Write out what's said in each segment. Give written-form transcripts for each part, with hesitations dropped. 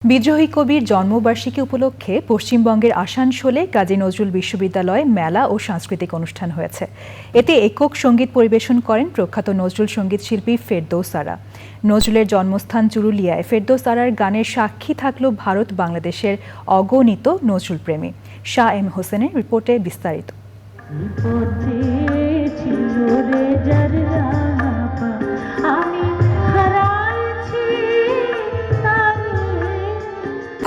বিদ্রোহী কবির জন্মবার্ষিকী উপলক্ষে পশ্চিমবঙ্গের আসানসোলে কাজী নজরুল বিশ্ববিদ্যালয়ে মেলা ও সাংস্কৃতিক অনুষ্ঠান হয়েছে। এতে একক সঙ্গীত পরিবেশন করেন প্রখ্যাত নজরুল সঙ্গীত শিল্পী ফেরদৌস আরা। নজরুলের জন্মস্থান চুরুলিয়ায় ফেরদৌস আরার গানের সাক্ষী থাকল ভারত বাংলাদেশের অগণিত নজরুল প্রেমী। শাহ এম হোসেনের রিপোর্টে বিস্তারিত।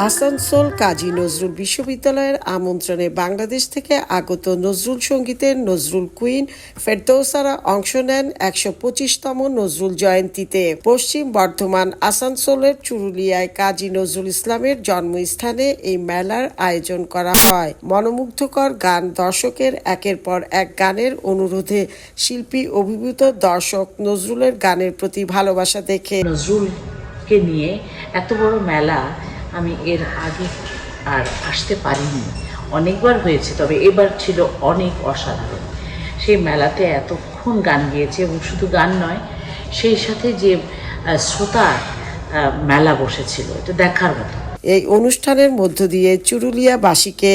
আসানসোল কাজী নজরুল বিশ্ববিদ্যালয়ের আমন্ত্রণে বাংলাদেশ থেকে আগত নজরুল সঙ্গীতের নজরুল কুইন ফেরদৌস আরা অংশ নেন ১২৫তম নজরুল জয়ন্তীতে। পশ্চিম বর্ধমান আসানসোলের চুরুলিয়ায় কাজী নজরুল ইসলামের জন্মস্থানে এই মেলার আয়োজন করা হয়। মনোমুগ্ধকর গান, দর্শকের একের পর এক গানের অনুরোধে শিল্পী অভিভূত দর্শক নজরুলের গানের প্রতি ভালোবাসা দেখে নজরুলকে নিয়ে এত বড় মেলা আমি এর আগে আর আসতে পারিনি। অনেকবার হয়েছে, তবে এবার ছিল অনেক অসাধারণ। সেই মেলাতে এতক্ষণ গান গিয়েছে এবং শুধু গান নয়, সেই সাথে যে শ্রোতা মেলা বসেছিল, এটা দেখার মতো। এই অনুষ্ঠানের মধ্য দিয়ে চুরুলিয়াবাসীকে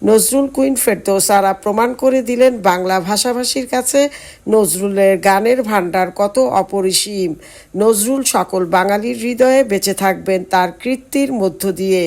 নজরুল কুইন ফেরদৌস আরা প্রমাণ করে দিলেন বাংলা ভাষাভাষীর কাছে নজরুলের গানের ভাণ্ডার কত অপরিসীম। নজরুল সকল বাঙালির হৃদয়ে বেঁচে থাকবেন তার কীর্তির মধ্য দিয়ে।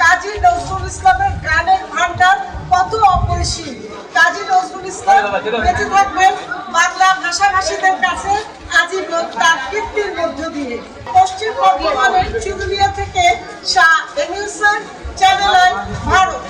কাজী নজরুল ইসলামের গানের ভান্ডার কত অপরিসীম। কাজী নজরুল ইসলাম বেঁচে থাকবেন বাংলা ভাষাভাষীদের কাছে আজীবন তার কীর্তির মধ্য দিয়ে। পশ্চিম বর্ধমানের চুরুলিয়া থেকে Shah M Hossain, channel I, Bharat.